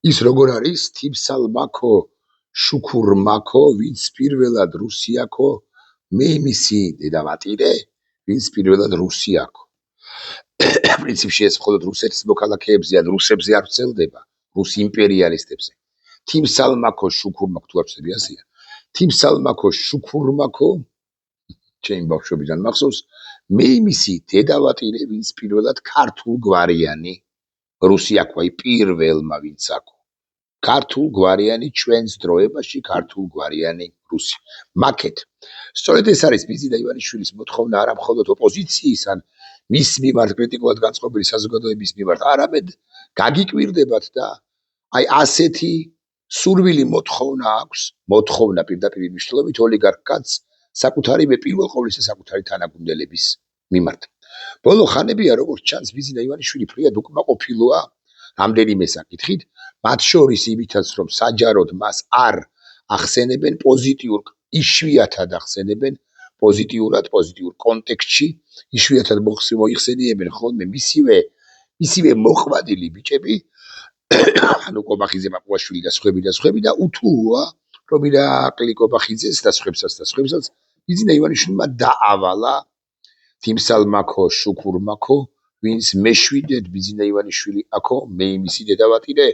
ის როგორ არის თიმსალმაქო შუქურმაქო ვინც პირველად რუსიაქო მე მისი დედავატირე ვინც პირველად რუსიაქო პრინციპში ეს მხოლოდ რუსეთის მოქალაქეებზე ან რუსებზე არ ვრცელდება რუს იმპერიალისტებზე თიმსალმაქო შუქურმაქო თუ არ ვწდები ასია თიმსალმაქო შუქურმაქო ჩემი ბავშვობიდან მახსოვს მე მისი დედავატირე ვინც პირველად ქართულ გვარიანი რუსიაქო აი პირველმა ვინც აქო ქართულ გვარიანი ჩვენს დროებაში ქართულ გვარიანი რუსი მაკეთ სწორედ ეს არის ბიზი და ივანიშვილის მოთხოვნა არა მხოლოდ ოპოზიციის ან მის მიმართ კრიტიკულად განწყობილი საზოგადოების მიმართ არამედ გაგიკვირდებათ და აი ასეთი სურვილი მოთხოვნა აქვს მოთხოვნა პირდაპირ მნიშვნელობით ოლიგარქ კაცს საკუთარი პირველ ყოვლისა საკუთარი თანაგუნდელების მიმართ ბოლო ხანებია როგორც ჩანს ბიზი და ივანიშვილი ფრიად უკმაყოფილოა რამდენიმე საკითხით მათ შორის იმითაც რომ საჯაროდ მას არ ახსენებენ პოზიტიურ იშვიათად ახსენებენ პოზიტიურად პოზიტიურ კონტექსტში იშვიათად მოიხსენიებენ ხოლმე მისივე მოყვადილი ბიჭები ანუ კობახიძე მაყუაშვილი და სხვები და უთუა რომ ირაკლი კობახიძეს და სხვებსაც ბიზინა ივანიშვილმა დაავალა თიმსალმაქო შუქურმაქო ვინც მეშვიდეთ ბიზინა ივანიშვილი აქო მე მისი დედავატირე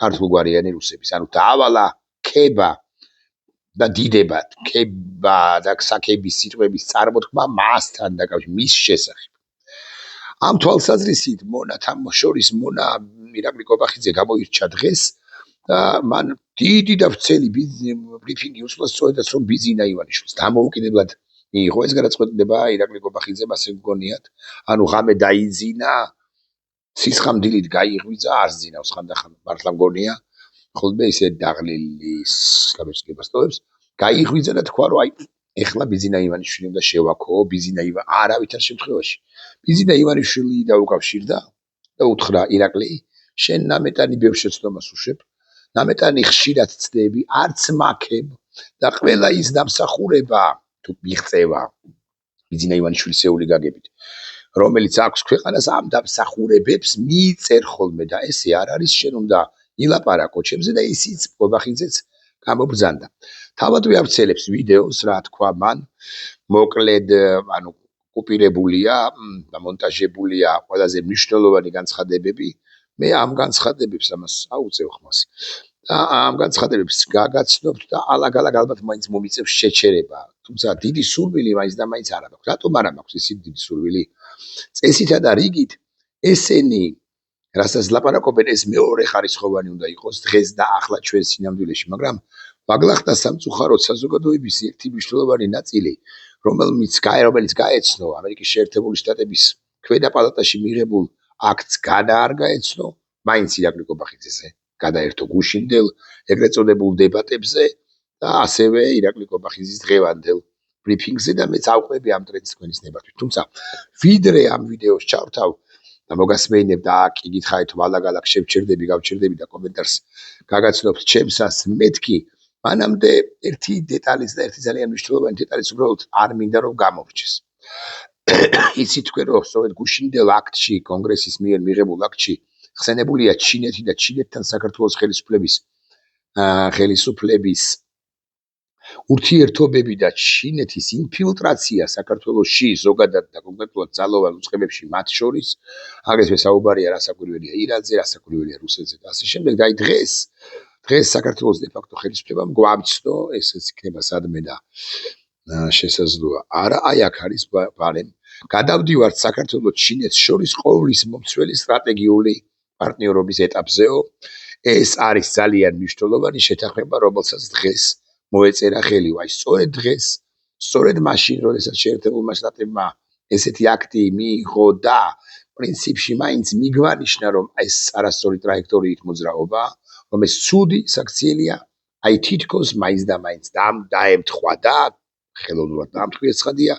ქართულგვარიანი რუსების ანუ დაავალა ქება და დიდებად ქება და საქების სიტყვების წარმოთქმა მასთან დაკავშირებით მის შესახებ ამ თვალსაზრისით მონა თამაშორის მონა ირაკლი კობახიძე გამოირჩა დღეს და მან დიდი და ვრცელი ბრიფინგი უსვლა სწორედაც რომ ბიზინა ივანიშვილს დამოუკიდებლად მიიღო ეს გადაწყვეტილება ირაკლი კობახიძემ ასე მგონიათ ანუ ღამე დაიძინა სისხამდილით გაიღვიძა არ ზინავს ხანდახან მართლა მგონია ხოლმე ისე დაღლილის გამეჩნდება სტოებს გაიღვიძა და თქვა რომ აი ეხლა ბიზინა ივანიშვილი უნდა შევაქო ბიზინა არავითარ შემთხვევაში ბიზინა ივანიშვილი დაუკავშირდა და უთხრა ირაკლი შენ ნამეტანი ბევრ შეცდომას უშვებ ნამეტანი ხშირად ცდები არც მაქებ და ყველა ის დამსახურება თუ მიღწევა ბიზინა ივანიშვილის ეული გაგებით რომელიც აქვს ქვეყანას ამ დამსახურებებს მიიწერ ხოლმე და ესე არ არის შენ უნდა ილაპარაკო ჩემზე და ისიც კობახიძეც გამობრძანდა თავად ვიავრცელებს ვიდეოს რა თქვა მან მოკლედ ანუ კუპირებულია და მონტაჟებულია ყველაზე მნიშვნელოვანი განცხადებები მე ამ განცხადებებს ამას აუწევ ხმას და ამ განცხადებებს გაგაცნობთ და ალაგ-ალაგ ალბათ მაინც მომიწევს შეჩერება თუმცა დიდი სურვილი მაინც და მაინც არ აქვს რატომ არ აქვს ისეთი დიდი სურვილი წესითა და რიგით ესენი რასაც ლაპარაკობენ ეს მეორე ხარისხოვანი უნდა იყოს დღეს და ახლა ჩვენ სინამდვილეში მაგრამ მაგლახტა სამწუხაროდ საზოგადოების ერთი მნიშვნელოვანი ნაწილი რომელიც გაეცნო ამერიკის შეერთებული შტატების ქვედა პალატაში მიღებულ აქტს გადაარგა ეცნო მაინც ირაკლი კობახიძეზე გადაერთო გუშინდელ ეგრეთ წოდებულ დებატებზე და ასევე ირაკლი კობახიძის დღევანდელ ბრიფინგზე და მეც ავყვები ამ ტრენდს თქვენის ნებართვით თუმცა ვიდრე ამ ვიდეოს ჩავთავ და მოგასმენებ და კი გითხარით რომ ალაგ-ალაგ შევჩერდები გავჩერდები და კომენტარს გაგაცნობთ ჩემსას მეთქი მანამდე ერთი დეტალის და ერთი ძალიან მნიშვნელოვანი დეტალის უბრალოდ არ მინდა რომ გამოვრჩეს იცით თქვენ რომ სწორედ გუშინდელ აქტში კონგრესის მიერ მიღებულ აქტში ხსენებულია ჩინეთი და ჩინეთთან საქართველოს ხელისუფლების ურთიერთობები და ჩინეთის ინფილტრაცია საქართველოში ზოგადად და კონკრეტულად ძალოვან უწყებებში მათ შორის აგრეთვე საუბარია რასაკვირველია ირანზე რასაკვირველია რუსეთზე და ასე შემდეგ და აი დღეს საქართველოს დე ფაქტო ხელისუფლებამ გვამცნო ესეც იქნება სადმე და შესაძლოა არა აი აქ არის ბარემ გადავდივართ საქართველოს ჩინეთს შორის ყოვლის მომცველი სტრატეგიული პარტნიორობის ეტაპზეო ეს არის ძალიან მნიშვნელოვანი შეთანხმება რომელსაც დღეს მოეწერა ხელი აი სწორედ დღეს სწორედ მაშინ როდესაც შეერთებულმა შტატებმა ესეთი აქტი მიიღო და პრინციპში მაინც მიგვანიშნა რომ ეს არასწორი ტრაექტორიით მოძრაობა რომ ეს ცუდი საქციელია აი თითქოს მაინც და მაინც დაემთხვა და ხელოვნურად დაამტყვია ცხადია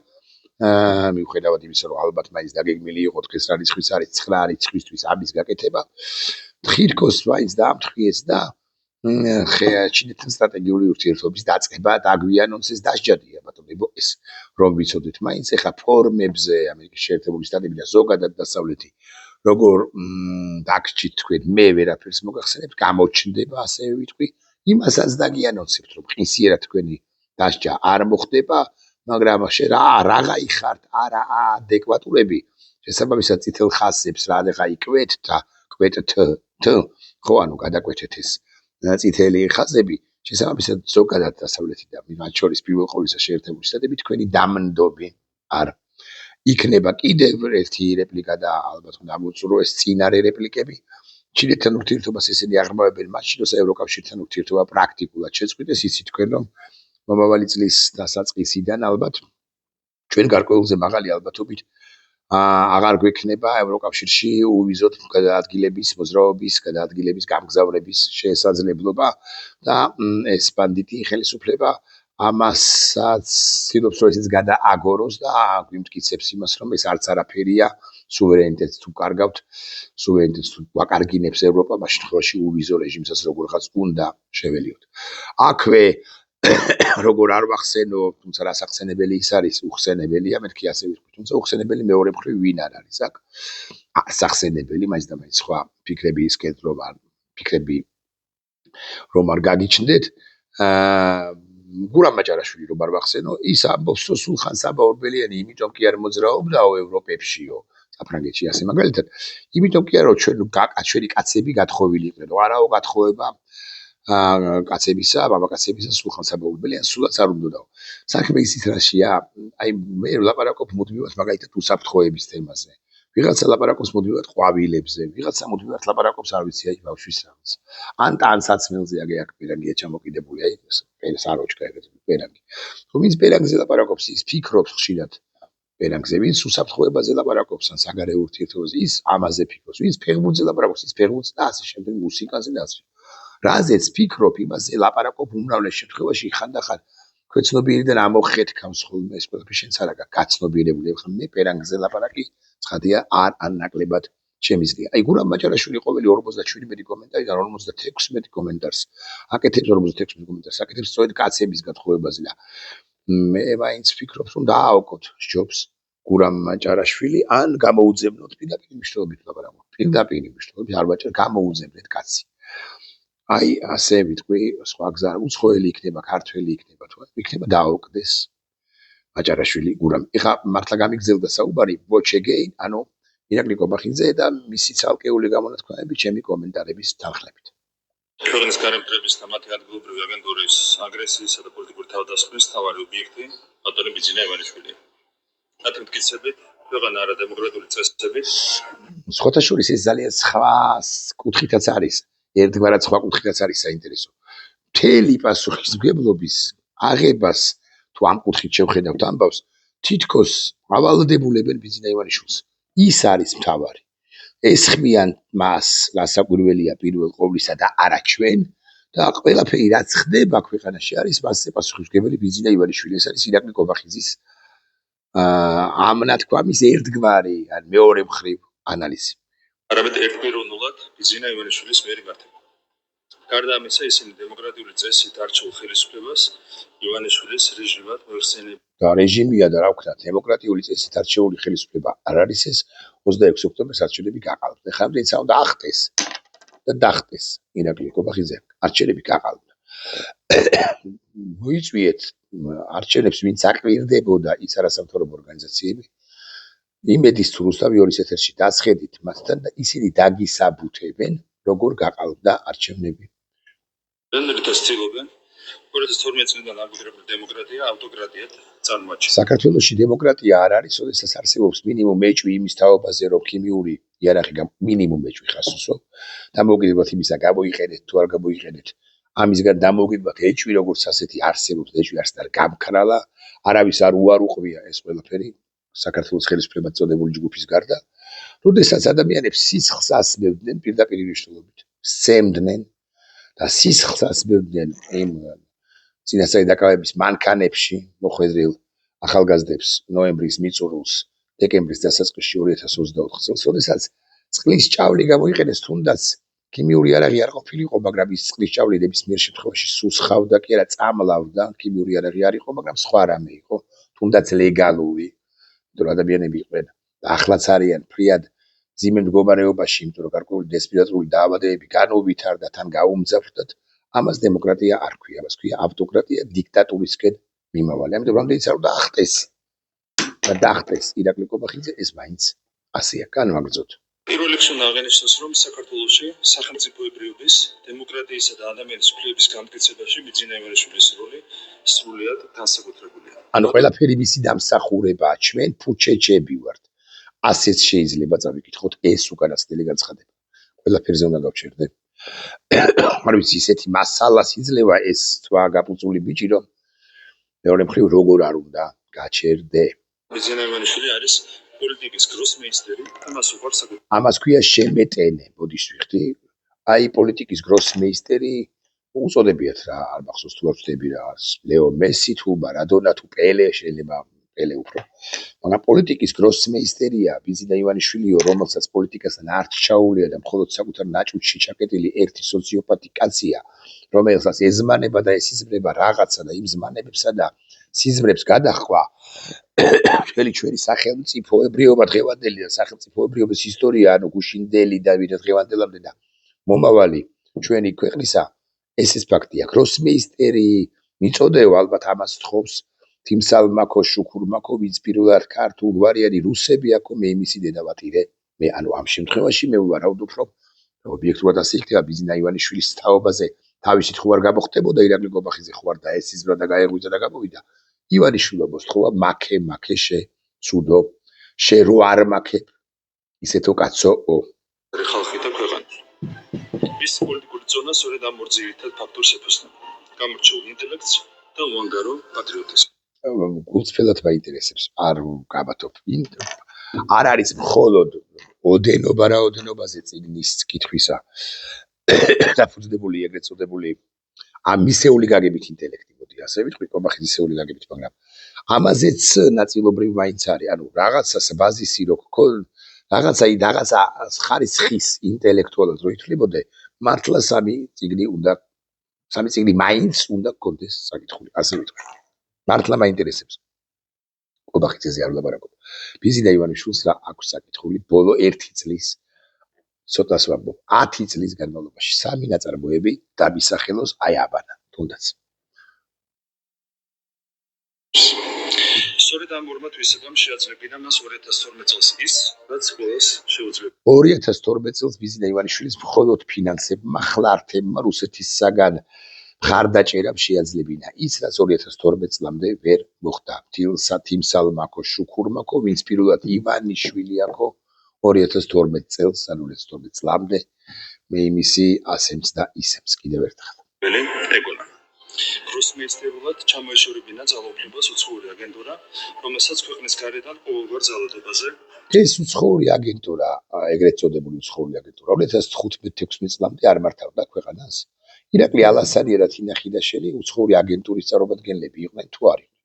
მიუხედავად იმისა რომ ალბათ მაინც დაგეგმილი იყო დღეს რა რიცხვის არის 9 რიცხვისთვის ამის გაკეთება თითქოს მაინც დაამტყვიეს და ჩინეთთან სტრატეგიული ურთიერთობის დაწყება დაგვიანონს ეს დასჯადია ბატონო ეს რომ ვიცოდეთ მაინც ეხა ფორმებზე ამერიკის შეერთებული შტატები და ზოგადად დასავლეთი როგორ დაგჭირთ თქვენ მე ვერაფერს მოგახსენებთ გამოჩნდება ასევე ვიტყვი იმასაც დაგიანოცებთ რომ ყისიერად თქვენი დასჯა არ მოხდება მაგრამ რაღა იხართ არა ადეკვატურები შესაბამისად წითელ ხაზებს რადგან იკვეთ და კვეთთ ხო ანუ გადაკვეთეთ ეს წითელი ხაზები შესაბამისად ზოგადად დასავლეთიდან მათ შორის პირველ ყოვლისა შეერთებული შტატები თქვენი დამნდობი არ იქნება კიდევ ერთი რეპლიკა და ალბათ უნდა ამოვწურო ეს წინარე რეპლიკები ჩინეთთან ურთიერთობას ესენი აღრმავებენ მაშინ როცა ევროკავშირთან ურთიერთობა პრაქტიკულად შეწყვიტეს იცით თქვენ რომ მომავალი წლის დასაწყისიდან ალბათ ჩვენ გარკვეულზე მაღალი ალბათობით აღარ გვექნება ევროკავშირში უვიზოთ გადაადგილების მოძრაობის გადაადგილების გამგზავრების შესაძლებლობა და ეს ბანდიტი ხელისუფლება ამასაც ცდილობს რომ ესეც გადააგოროს და გვიმტკიცებს იმას რომ ეს არც არაფერია სუვერენიტეტს თუ კარგავთ სუვერენიტეტს თუ ვაკარგინებს ევროპა მაშინ შემთხვევაში უვიზო რეჟიმსაც როგორღაც უნდა შეველიოთ აქვე როგორ არ ვახსენო თუმცა რასახსენებელი ის არის უხსენებელია მეთქი ასე ვიტყვი თუმცა უხსენებელი მეორე მხრივ ვინ არ არის აქ სახსენებელი მაინც და მაინც სხვა ფიქრები ისკეთ რომ არ გაგიჩნდეთ გურამ მაჭარაშვილი რომ არ ვახსენო ის ამბობს რომ სულხან საბა ორბელიანი იმიტომ კი არ მოძრაობდაო ევროპებშიო საფრანგეთში ასე მაგალითად იმიტომ კი არა რომ ჩვენი კაცები გათხოვილი იყვნენ რომ არაო გათხოვება კაცებისა მამაკაცებისა სულხან საბა ორბელიანს სულაც არ უნდაო საქმე ისიც რაშია აი მე ლაპარაკობ მუდმივად მაგალითად უსაფრთხოების თემაზე ვიღაცა ლაპარაკობს მუდმივად ყვავილებზე ვიღაცა მუდმივად ლაპარაკობს არ ვიცი აი ბავშვის რამს ან ტანსაცმელზე აგე აქ პერანგია ჩამოკიდებული აი ეს აროჩკა ეგეთ პერანგი თუ ვინც პერანგზე ლაპარაკობს ის ფიქრობს ხშირად პერანგზე ვინც უსაფრთხოებაზე ლაპარაკობს ან საგარეო ურთიერთობაზე ის ამაზე ფიქრობს ვინც ფეხბურთზე ლაპარაკობს ის ფეხბურთზე და ასე შემდეგ მუსიკაზე და ასე რაზეც ფიქრობ იმაზე ლაპარაკობ უმრავლეს შემთხვევაში ხანდახან ქვეცნობიერიდან ამოხეთქავს ხოლმე ეს ყველაფერი შენც არა გაცნობიერებული ხარ მე პერანგზე ლაპარაკი ცხადია არ ნაკლებად შემიძლია აი გურამ მაჭარაშვილი ყოველი 47 კომენტარიდან 56 კომენტარს აკეთებს 56 კომენტარს აკეთებს სწორედ კაცების გათხოვებაზე და მე მაინც ვფიქრობ რომ დააოკოთ ჯობს გურამ მაჭარაშვილი ან გამოუძებნოთ პირდაპირ მნიშვნელობით ლაპარაკობ პირდაპირ მნიშვნელობით არ ვაჭერ გამოუძებნეთ კაცი აი ასე ვიტყვი სხვა გზა უცხოელი იქნება ქართველი იქნება თუ იქნება დააოკდეს მაჭარაშვილი გურამ ეხა მართლა გამიგზელდა საუბარი watch again ანუ ირაკლი კობახიძე და მისი ცალკეული გამონათქვამები ჩემი კომენტარების თანხლებით ქვეყნის გარემოებების და მათი ადგილობრივი აგენტურის აგრესიისა და პოლიტიკური თავდასხმის მთავარი ობიექტი ბატონი ბიძინა ივანიშვილი მათ მტკიცებით ქვეყანა არადემოკრატიული წესებით სხვათა შორის ეს ძალიან სხვა კუთხითაც არის ერთგვარად სხვა კუთხითაც არის საინტერესო მთელი პასუხისმგებლობის აღებას თუ ამ კუთხით შევხედავთ ამბავს თითქოს ავალდებულებენ ბიძინა ივანიშვილს ის არის მთავარი ესხმიან მას გასაკვირველია პირველ ყოვლისა და არა ჩვენ და ყველაფერი რაც ხდება ქვეყანაში არის მასზე პასუხისმგებელი ბიძინა ივანიშვილი ეს არის ირაკლი კობახიძის ამ ნათქვამის ერთგვარი ან მეორე მხრივ ანალიზი არამედ ერთპიროვნულად ბიძინა ივანიშვილის მიერ გართება გარდა ამისა ისინი დემოკრატიული წესით არჩეულ ხელისუფლებას ივანიშვილის რეჟიმად მოიხსენებენ და რეჟიმია და რა ვქნათ დემოკრატიული წესით არჩეული ხელისუფლება არ არის ეს 26 ოქტომბერს არჩევნები გაყალბდა ხა როცა უნდა ახტეს და დახტეს ირაკლი კობახიძე არჩევნები გაყალბდა მოიწვიეთ არჩევნებს ვინც აკვირდებოდა ის არასამთავრობო ორგანიზაციები იმედის თუ რუსთავი ორის ეთერში დასხედით მასთან და ისინი დაგისაბუთებენ როგორ გაყალბდა არჩევნები რენდერტასtildeობენ 2012 წლიდან აღიარებული დემოკრატია ავტოკრატიად წარმოაჩენს საქართველოში დემოკრატია არ არის ოდესაც არსებობს მინიმუმ მეჭვი იმის თაობაზე რომ ქიმიური იარაღი მინიმუმ მეჭვი ხასუსო დამოუკიდებლად იმისა გამოიყენეთ თუ არ გამოიყენეთ ამისგან დამოუკიდებლად ეჭვი როგორც ასეთი არსებობს ეჭვი არც და გამქრალა არავის არ უარუყია ეს ყველაფერი საქართველოს ხელისუფლებად წოდებული ჯგუფის გარდა როდესაც ადამიანებს სისხლს ასმევდნენ პირდაპირ მნიშვნელობით სცემდნენ და სისხლს ასმევდნენ იმ წინასწარი დაკავების მანქანებში მოხვედრილ ახალგაზრდებს ნოემბრის მიწურულს დეკემბრის დასაწყისში 2024 წელს როდესაც წყლის ჭავლი გამოიყენეს თუნდაც ქიმიური იარაღი არ ყოფილიყო მაგრამ ის წყლის ჭავლი ნებისმიერ შემთხვევაში სუსხავდა კი არა წამლავდა ქიმიური იარაღი არ იყო მაგრამ სხვა რამე იყო თუნდაც ლეგალური იმიტომ ადამიანები იყვნენ და ახლაც არიან ფრიად მძიმე მდგომარეობაში, იმიტომ რომ გარკვეული დესპირატული დაავადებები განუვითარდა, თან გაუმძაფრდათ, ამას დემოკრატია არ ქვია, ამას ქვია ავტოკრატია, დიქტატურისკენ მიმავალი. ამიტომ რამდენიც არ უნდა ახტეს და დაახტეს ირაკლი კობახიძე, ეს მაინც ასეა. განვაგრძოთ. პირველ რიგში უნდა აღინიშნოს, რომ საქართველოში სახელმწიფოებრიობის, დემოკრატიისა და ადამიანის უფლებების განმტკიცებაში ბიძინა ივანიშვილის როლი სრულიად განსაკუთრებულია. ანუ ყველაფერი მისი დამსახურებაა, ჩვენ ფუჩეჩები ვართ. ასეც შეიძლება წავიკითხოთ ეს უკანასკნელი განცხადება. ყველაფერზე უნდა გავჩერდე. არ ვიცი, ისეთი მასალას იძლევა ეს თვა გაპუწული ბიჭი, რომ მეორე მხრივ როგორ არ უნდა გაჩერდე. ბიძინა ივანიშვილი არის პოლიტიკის გროსმეისტერი, ამას უყვარს ამას ქვია შემეტენე, ბოდიშ ვიხდი. აი პოლიტიკის გროსმეისტერი უწოდებიათ რა, არ მახსოვს თუ არ ვწდები რა, ლეო მესი თუ მარადონა თუ პელე, შეიძლება პელე უფრო. მაგრამ პოლიტიკის გროსმეისტერია ბიძინა ივანიშვილიო, რომელსაც პოლიტიკასთან არ ჩაულია და მხოლოდ საკუთარ ნაჭუჭში ჩაკეტილი ერთი სოციოპათი კაცია, რომელსაც ეზმანება და ესიზმრება რაღაცა და იმ ზმანებებსა და სიზმრებს გადაჰყვა ჩვენი სახელმწიფოებრიობა დღევანდელი და სახელმწიფოებრიობის ისტორია, ანუ გუშინდელი და ვიდრე დღევანდელამდე და მომავალი ჩვენი ქვეყნისა, ეს ფაქტია. გროსმეისტერი მიწოდეო ალბათ ამას თხოვს თიმსალმაქო შუქურმაქო, ვინც პირველად ქართულ გვარიანი რუსები აქო მე იმისი დედავატირე. მე ანუ ამ შემთხვევაში მე ვარაუდობ, რომ ობიექტურად ასე იქნება ბიძინა ივანიშვილის თაობაზე თავისით ხო არ გამოხდებოდა ირაკლი კობახიძე ხო არ დაესიზმრა და გაეღვიძა და გამოვიდა. ივანიშვილობას თხოვა მაქე ცუდო შე რო არ მაქებ ისეთო კაცოო. ხალხი და ქვეყანა. ის პოლიტიკური ზონა სწორედ ამ ორ ძირითად ფაქტორს ეფოსნება. გამორჩეულ ინტელექტს და უანგარო პატრიოტიზმს. გულწრფელად მაინტერესებს, არ გაბათობ. არ არის მხოლოდ ოდენობა რა ოდენობაზე წიგნის კითხვისა დაფუძნებული ეგრეთ წოდებული ამ მისეული გაგებით ინტელექტი, მოდი ასე ვიტყვი, კობახიძისეული გაგებით, მაგრამ ამაზეც ნაწილობრივ მაინც არის, ანუ რაღაცას ბაზისი რო გქონდეს, რაღაცა ხარისხის ინტელექტუალად რო ითვლებოდე, მართლა სამი წიგნი მაინც უნდა გქონდეს საკითხული, ასე ვიტყვი. მართლა მაინტერესებს. კობახიძეზე არ ვლაპარაკობ. ბიძინა ივანიშვილს რა აქვს საკითხული ბოლო 1 წლის ცოტას ვამბობ, 10 წლის განმავლობაში 3 ნაწარმოები დამისახელოს აი აბანა, თუნდაც. სწორედ ამ ორმა თვისებამ შეაძლებინა მას 2012 წელს ის, რაც ყველას შეუძლია. 2012 წელს ბიძინა ივანიშვილის მხოლოდ ფინანსებმა ხლართებმა რუსეთისაგან მხარდაჭერამ შეაძლებინა ის, რაც 2012 წლამდე ვერ მოხდა. თიმსალმაქო შუქურმაქო, ვინც პირველად ივანიშვილი აქო 2012 წელს, ანუ 2012 წლამდე მე იმისი ასემს და ისემს კიდევ ერთხელ. ეგონა. გროსმეისტერულად ჩამოეშორებინა ძალაუფლებას უცხოური აგენტურა, რომელსაც ქვეყნის გარედან ყოველგვარ ძალადობაზე ეს უცხოური აგენტურა, ეგრეთ წოდებული უცხოური აგენტურა 2015-16 წლამდე არ მართავდა ქვეყანას. ირაკლი ალასანია და თინა ხიდაშელი უცხოური აგენტურის წარმომადგენლები იყვნენ თუ არ იყვნენ.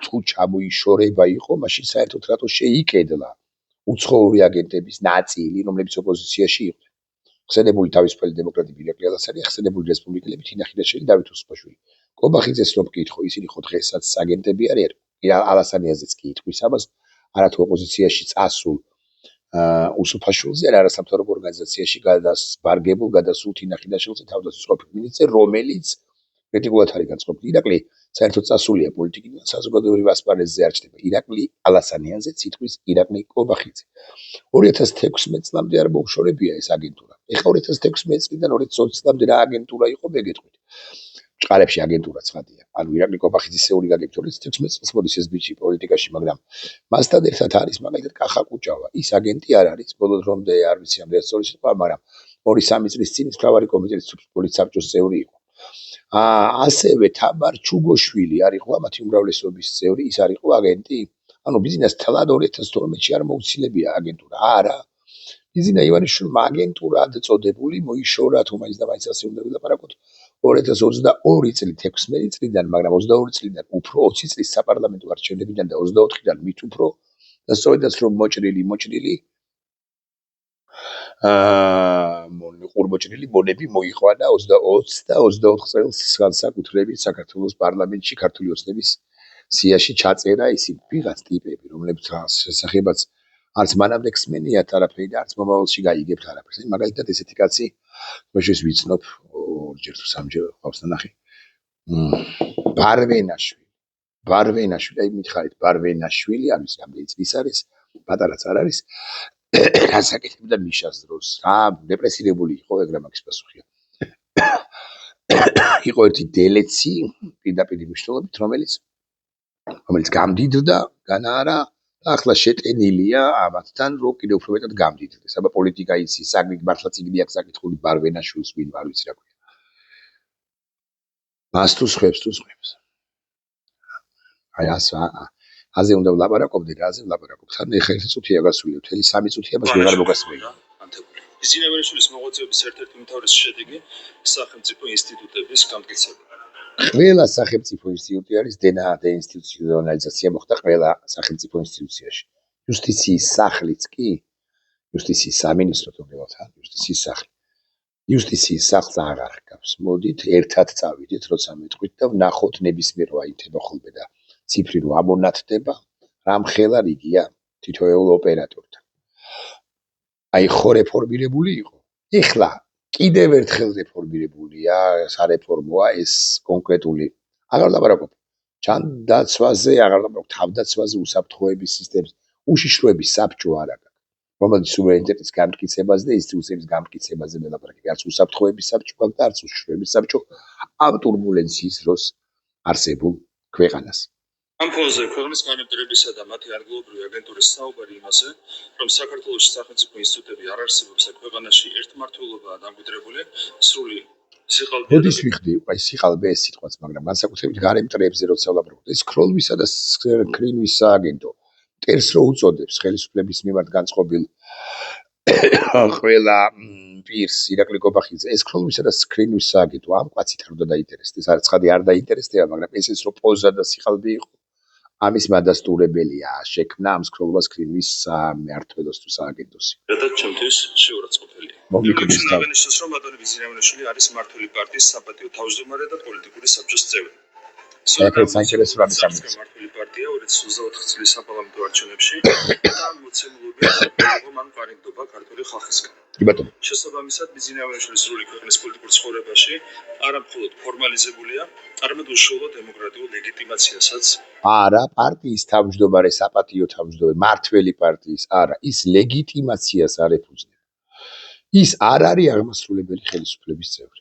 თუ ჩამოიშორება იყო, მაშინ საერთოდ რატო შეიკედლა უცხოური აგენტების ნაწილი, რომლებიც ოპოზიციაში იყვნენ. ხსენებული თავისუფალი დემოკრატები ირაკლი ალასანია, ხსენებული რესპუბლიკელები თინა ხიდაშელი, დავით უსუფაშვილი. კობახიძეს რომ მკითხო, ისინი ხო დღესაც აგენტები არიან. ალასანიაზეც კი იტყვის ამას, არათუ ოპოზიციაში წასულ უსუფაშვილზე და არასამთავრობო ორგანიზაციაში გადასვარგებულ გადასულ თინა ხიდაშელზე თავდაცვის ყოფილ მინისტრ, რომელიც კრიტიკულად არის განწყობილი. ირაკლი საერთოდ წასულია პოლიტიკიდან, საზოგადოებრივ ასპარეზზე არ ჩნდება. ირაკლი ალასანიაზეც იტყვის ირაკლი კობახიძე. 2016 წლამდე არ მოუშორებია ეს აგენტურა. ეხლა 2016 წლიდან 2020 წლამდე რა აგენტურა იყო, მე გეტყვით. ჭყალებში აგენტურა ცხადია. ანუ ირაკლი კობახიძისეული აგენტურა 2016 წელს მოდის ეს ბიჭი პოლიტიკაში, მაგრამ მასთან ერთად არის მაგალითად კახა კუჭავა. ის აგენტი არ არის, ბოლო დრომდე არ ვიცი ამდენად სწორი სიტყვა, მაგრამ 2-3 წლის წინ მთავარი კომიტეტის პოლიტსაბჭოს წევრი იყო. ასევე თამარ ჩუგოშვილი არ იყო მათი უმრავლესობის წევრი, ის არ იყო აგენტი. ანუ ბიზნეს თლად 2012-ში არ მოუცილებია აგენტურა. არა. ბიზნა ივანიშვილმა აგენტურად წოდებული მოიშორა, თუ მაინც და მაინც ასე უნდა ვილაპარაკოთ 2022 წლით 16 წლიდან, მაგრამ 22 წლიდან უფრო 20 წლის საპარლამენტო არჩევნებიდან და 24-დან მით უფრო და სწორედაც რომ მოჭრილი ყურმოჭრილი მონები მოიყვანა 20 და 24 წელს განსაკუთრებით საქართველოს პარლამენტში ქართული ოცნების სიაში ჩაწერა ისინი ვიღაც ტიპები, რომლებიც შესახებაც არც მანამდე ხსმენიათ არაფერი და არც მომავალში გაიგებთ არაფერს. მაგალითად ესეთი კაცი მოშეს ვიცნობ ორჯერ თუ სამჯერ ყავს ნახე. ბარვენაშვილი, აი მითხარით ბარვენაშვილი, არ ვიცი რამდენი წლის არის, პატარაც არ არის. რას აკეთებდა მიშას დროს? რა დეპრესირებული იყო, ეგრე მაგის პასუხია. იყო ერთი დელეცი პირდაპირ მნიშვნელობით, რომელიც გამდიდრდა, განა არა, ახლა შეტენილია ამათთან, რომ კიდევ უფრო მეტად გამდიდრდეს. აბა პოლიტიკა იცის, მართლა წიგნი აქვს საკითხული ბარვენაშვილს, ვინ არ ვიცი რა ქვია. მას თუ ხვებს. აი აზე უნდა ვლაპარაკობდე, რაზე ვლაპარაკობთ? თან ეხლა ერთი წუთია გასულია, მთელი 3 წუთია მას ვეღარ მოგასმენია. ბიზნესმენის მოღვაწეობის ერთ-ერთი უმთავრესი შედეგი სახელმწიფო ინსტიტუტების გამტკიცება. ყველა სახელმწიფო ინსტიტუტი არის დეინსტიტუციონალიზაცია მოხდა ყველა სახელმწიფო ინსტიტუციაში. იუსტიციის სახლიც კი, იუსტიციის სამინისტრო თუნდაც, იუსტიციის სახლი. იუსტიციის სახლს აღარ ჰგავს. მოდით ერთად წავიდეთ, როცა მეტყვით და ვნახოთ ნებისმიერ აიტენოხლბე და ციფრი რო ამონათდება, რამხელა რიგია თითოეულ ოპერატორთან. აი ხო რეფორმირებული იყო. ეხლა კიდევ ერთხელ რეფორმირებულია, სარეფორმოა ეს კონკრეტული. აღარ ლაპარაკობ. ჯანდაცვაზე, აღარ ლაპარაკობ თავდაცვაზე, უსაფრთხოების სისტემის, უშიშროების საბჭო არ აქვს. რომელიც სუვერენიტეტის გამტკიცებაზე და ინსტიტუციების გამტკიცებაზე მელაპარაკება. არც უსაფრთხოების საბჭო აქვს და არც უშიშროების საბჭო ამ ტურბულენციის დროს არსებულ ქვეყანას. ამ ფონზე ქვეყნის განვითარებისა და მათი ადგილობრივი აგენტურის საუბარი იმაზე, რომ საქართველოში სახელმწიფო ინსტიტუტები არ არსებობს და ქვეყანაში ერთმართველობაა დამკვიდრებული, სრული სიყალბე. როდის ვიხდი, აი სიყალბე ეს სიტყვაც, მაგრამ განსაკუთრებით გარემ მტრებზე როცა ვლაპარაკობ, ეს სკროლვისა და სკრინვის სააგენტო მტერს რო უწოდებს ხელისუფლების მიმართ განწყობილ ყველა პირს ირაკლი კობახიძე, ეს სკროლვისა და სკრინვის სააგენტო ამ კაცით არ უნდა დაინტერესდეს, არც ხადი არ დაინტერესდება, მაგრამ ეს რო პოზა და სიყალბე იყო, ამის მადასტურებელია შექმნა ამ სკროლვას სკრინვის სამმართველოს თუ სააგენტოს. რადგან ჩემთვის შეურაცხყოფელია. მოგიკვირდეს აღნიშნავს, რომ ადონი ბიზნესმენი არის მმართველი პარტიის საპატიო თავმჯდომარე და პოლიტიკური საბჭოს წევრი. საერთოდ საინტერესო რამის ამის. მმართველი პარტია 2024 წლის საპარლამენტო არჩევნებში და მოცემულობით მან პარემტობა ქართული ხალხისგან. კი ბატონო. შესაბამისად, ბიზნესმენის სრული ქვეყნის პოლიტიკურ ცხოვრებაში არა მხოლოდ ფორმალიზებულია, არამედ უშუალო დემოკრატიულ ლეგიტიმაციასაც. არა, პარტიის თავმჯდომარე, საპატიო თავმჯდომარე, მმართველი პარტიის, არა, ის ლეგიტიმაციას არ ეფუძნება. ის არ არის აღმასრულებელი ხელისუფლების წევრი.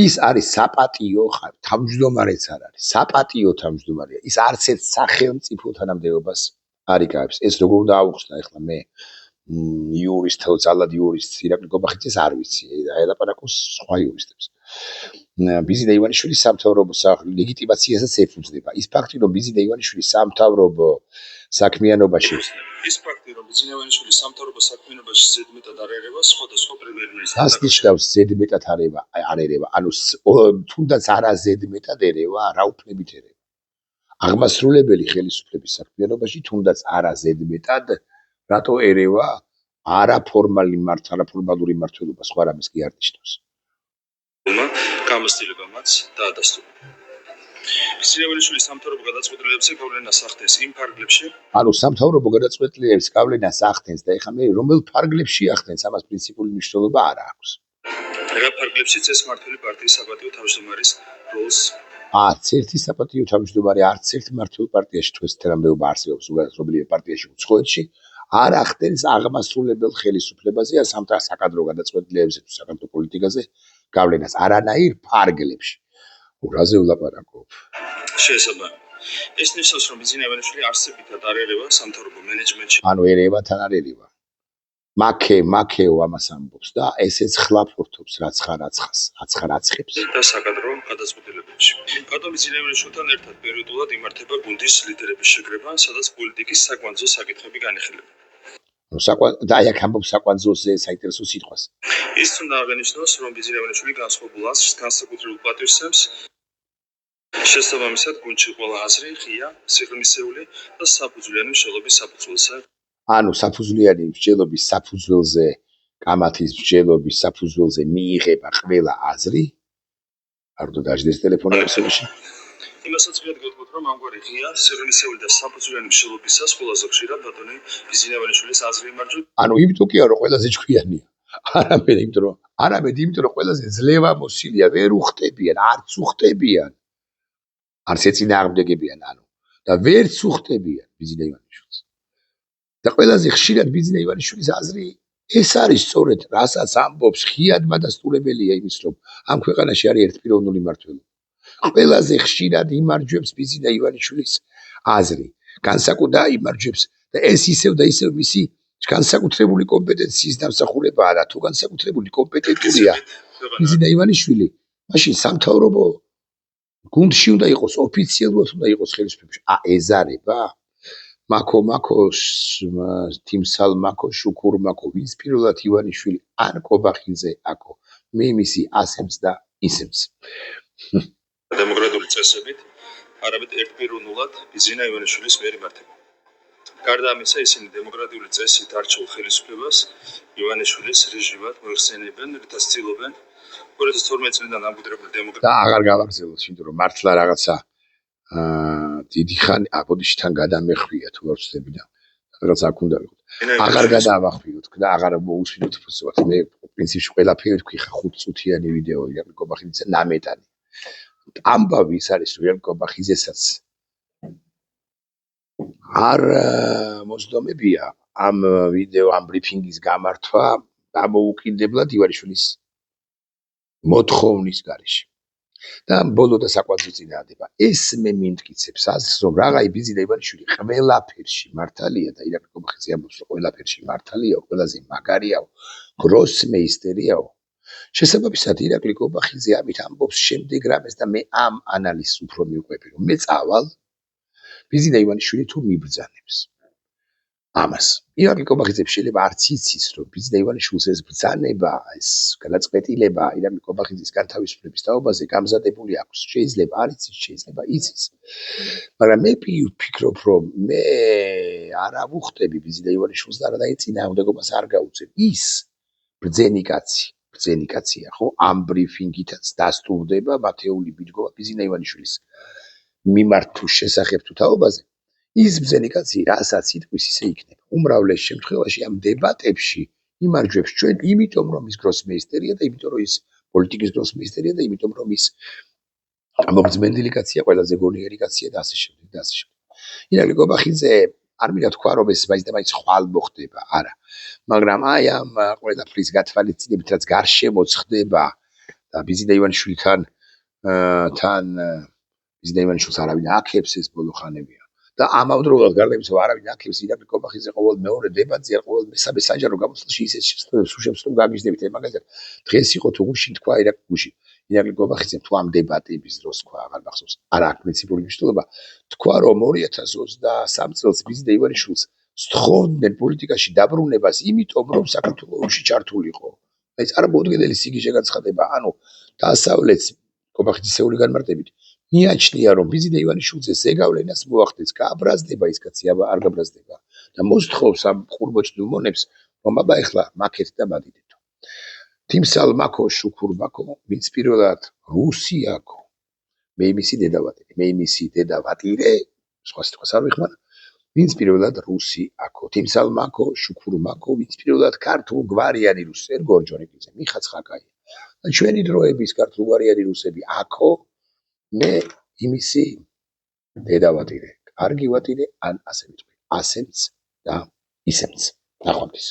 ის არის საპატიო თავმჯდომარეც არ არის. საპატიო თავმჯდომარეა. ის არც ერთ სახელმწიფო თანამდებობას არ იკავებს. ეს როგორ უნდა აუხსნა ახლა მე იურისტო, ძალად იურისტ ირაკლი კობახიძეს არ ვიცი. აელაპარაკოს სხვა იურისტებს. ბიზნე ივანიშვილის სამთავრობო ლეგიტიმაციასაც ეფუძნება. ის ფაქტი, რომ ბიზნე ივანიშვილის სამთავრობო საქმიანობაში ის ფაქტი, რომ ბიზნე ივანიშვილის სამთავრობო საქმიანობაში ზედმეტად არ ერევა სხვადასხვა პრემიერ-მინისტრს.ას ნიშნავს ზედმეტად არ ერევა? ანუ თუნდაც არა ზედმეტად ერევა, რა უფლებით ერევა? აღმასრულებელი ხელისუფლების საქმიანობაში თუნდაც არა ზედმეტად რატო ერევა? არაფორმალური მმართველობა სხვა რამის კი არ ნიშნავს. გამოცდილებამაც დაადასტურა. ბიზნე ივანიშვილის სამთავრობო გადაწყვეტილებებზე გავლენას ახდენს იმ ფარგლებში. ანუ სამთავრობო გადაწყვეტილებებს გავლენას ახდენს და ეხლა მე რომელ ფარგლებში ახდენს, ამას პრინციპული მნიშვნელობა არ აქვს. რა ფარგლებშიც ეს მმართველი პარტიის საპატიო თავმჯდომარის როლს არც ერთი საპატიო თავმჯდომარე, არც ერთ მმართველ პარტიაში თუ ეს თანამდებობა არსებობს უგანზრდობლივ პარტიაში უცხოეთში, არ ახდენს აღმასრულებელ ხელისუფლებაზე ან საკადრო გადაწყვეტილებებზე თუ საკადრო პოლიტიკაზე გავლენას არანაირ ფარგლებში. რაზე ვლაპარაკობ? შესაბამისად, ეს ნიშნავს, რომ ბიზნე ივანიშვილი არსებითად არ ერევა სამთავრობო მენეჯმენტში. ანუ ერევა თან არ ერევა. მაქეო ამას ამბობს და ესეც ხლაფორთობს რაცხებს. და საკადრო გადაწყვეტილებებში. ბატონ ბიზნე ივანიშვილთან ერთად პერიოდულად იმართება გუნდის ლიდერების შეკრება, სადაც პოლიტიკის საკვანძო საკითხები განიხილება. და აი აქ ამბობს საკვანძოზე საინტერესო სიტყვას. ის უნდა აღინიშნოს, რომ ბიზნე ივანიშვილი განსხვავებულ აზრს განსაკუთრებულ პატივსცემს. შესაბამისად, გუნდში ყველა აზრი ღია, სიღრმისეული და საფუძვლიანი მსჯელობის საფუძველზე. ანუ საფუძვლიანი მსჯელობის საფუძველზე, კამათის მსჯელობის საფუძველზე მიიღება ყველა აზრი. არ უნდა დაждდეს ტელეფონებში. იმასაც ვიადგებთ, რომ ამგვარი ღია სერვისეული და საფუძვლიანი მშენებლობისას ყველაზე ხშირად ბატონი ბიზნესმენის აზრი იმარჯვებს. ანუ იმიტომ კი არა რომ ყველაზე ჭკვიანია. არამედ იმიტომ რომ ყველაზე ძლევამოსილია, ვერ უხტებიან, არც უხტებიან. არც ეწინააღმდეგებიან ანუ და ვერც უხტებიან ბიზნეს ივანიშვილს. და ყველაზე ხშირად ბიზნეს ივანიშვილის აზრი ეს არის სწორედ, რასაც ამბობს ღიად დასტურებელია იმის, რომ ამ ქვეყანაში არის ერთპიროვნული მმართველობა. ყველაზე ხშირად იმარჯვებს ბიზნეს ივანიშვილის აზრი. განსაკუთრებით იმარჯვებს და ეს ისევ და ისევ მისი განსაკუთრებული კომპეტენციის დამსახურებაა და თუ განსაკუთრებული კომპეტენტურია ბიზნეს ივანიშვილი, მაშინ სამთავრობო გუნდში უნდა იყოს, ოფიციალურად უნდა იყოს ხელისუფლებაში. ეზარება მაქოს, თიმსალ მაქო, შუქურ მაქო, ვინც პირველად ივანიშვილი ან კობახიძე აკო, მე მისი ასემს და ისემს. დემოკრატიული წესებით არამედ ერთპიროვნულად ბიზნეს ივანიშვილის მიერ იმართება. გარდა ამისა, ისინი დემოკრატიული წესით არჩეულ ხელისუფლებას ივანიშვილის რეჟიმად მოიხსენიებენ, რითაც ცდილობენ 2012 წლიდან დამკვიდრებული და აღარ გავაგრძელოთ, იმიტომ რომ მართლა რაღაცა დიდი ხანი აბოდიში თან გადამეხვია თუ არ ვცდები და რაღაც აქ უნდა ვიყოთ. აღარ გადავახვიოთ და აღარ მოусვინოთ ფსვათ. მე პრინციპში ყველაფერი თქვი ხა 5 წუთიანი ვიდეო ირაკლი კობახიძე ნამეტანი. ამბავი ის არის რომ ირაკლი კობახიძესაც არ მოსდომებია ამ ვიდეო ამ ბრიფინგის გამართვა დამოუკიდებლად ივანიშვილის მოთხოვნის გარეშე. და ბოლო და საკვანძო წინააღმდება. ეს მე მიმტკიცებს აზრს, რომ რაღაი ბიზნეს ივანიშვილი ყველაფერში მართალია და ირაკლი კობახიძე ამბობს, რომ ყველაფერში მართალია, ყველაზე მაგარიაო, გროსმეისტერიაო. შესაბამისად ირაკლი კობახიძე ამით ამბობს შემდეგ რამეს და მე ამ ანალიზს უფრო მივყვები, რომ მე წავალ ბიზნეს ივანიშვილი თუ მიბრძანებს. ამას ირაკლი კობახიძე შეიძლება არც იცის, რომ ბიზნეს ივანიშვილს ეს ბრძანება, ეს გადაწყვეტილება ირაკლი კობახიძის განთავისუფლების თაობაზე გამზადებული აქვს. შეიძლება არ იცის, შეიძლება იცის. მაგრამ მე ვფიქრობ, რომ მე არ ავუხტები ბიზნეს ივანიშვილს და არაერთი წინააღმდეგობას არ გაუწევ. ის ბრძენი კაცია, ხო? ამ ბრიფინგითაც დასტურდება მათეული ბიჯგობა ბიზნეს ივანიშვილის მიმართ თუ შესახებ თუ თაობაზე. ის ბრძენი კაცი რასაც იტყვის ისე იქნება. უმრავლეს შემთხვევაში ამ დებატებში იმარჯვებს ჩვენ, იმიტომ რომ ის გროსმეისტერია და იმიტომ რომ ის პოლიტიკის გროსმეისტერია და იმიტომ რომ ის ამობრძმენდილი კაცია, ყველაზე გონიერი კაცია და ასე შემდეგ და ასე შემდეგ. ირაკლი კობახიძე არ მინდა თქვა რომ ეს მაინც ხვალ მოხდება, არა. მაგრამ აი ამ ყველაფრის გათვალისწინებით რაც გარშემო ხდება და ბიზნეს ივანიშვილთან ბიზნეს ივანიშვილს არავინ აქებს ეს ბოლო ხანებია. და ამავდროულად გარდა იმისა, რომ არავინ აქებს ირაკლი კობახიძე ყოველ მეორე დებატზე ან ყოველ მესამე საჯარო გამოცდილში ისეთ შესწავლებს უშევს, რომ გაგიზნებით. მაგალითად, დღეს იყო თუ გუშინ თქვა ირაკლი კობახიძემ თუ ამ დებატების დროს თქვა, აღარ მახსოვს, არა აქ პრინციპული მნიშვნელობა, თქვა რომ 2023 წელს ბიზნეს ივანიშვილს სთხოვდნენ პოლიტიკაში დაბრუნებას, იმიტომ რომ საქართველოში ჩართული იყო. აი წარმოუდგენელი სიგიჟე განცხადება, ანუ დასავლეთ კობახიძისეული განმარტებით მიაჩნია რომ ბიზნეს ივანიშვილზე ზეგავლენას მოახდენს, გააბრაზდება ის კაცი, არ გაბრაზდება და მოსთხოვს ამ ყურბოჭდილ მონებს, რომ აბა ეხლა მაქეთ და მადიდეთო. თიმსალ მაქო, შუქურ მაქო, ვინც პირველად რუსი აკო, მე იმისი დედა ვატირე, სხვა სიტყვას არ ვიხმარ, ვინც პირველად რუსი აკო, თიმსალ მაქო, შუქურ მაქო, ვინც პირველად ქართულ გვარიანი რუსი, გორჯონიკიძე, მიხაცხაკაია. და ჩვენი დროების ქართულ გვარიანი რუსები აკო, მე იმისი დედა ვატირე, კარგი ვატირე, ან ასე ვიტყვი, ასემც და ისემც. ნახვამდის.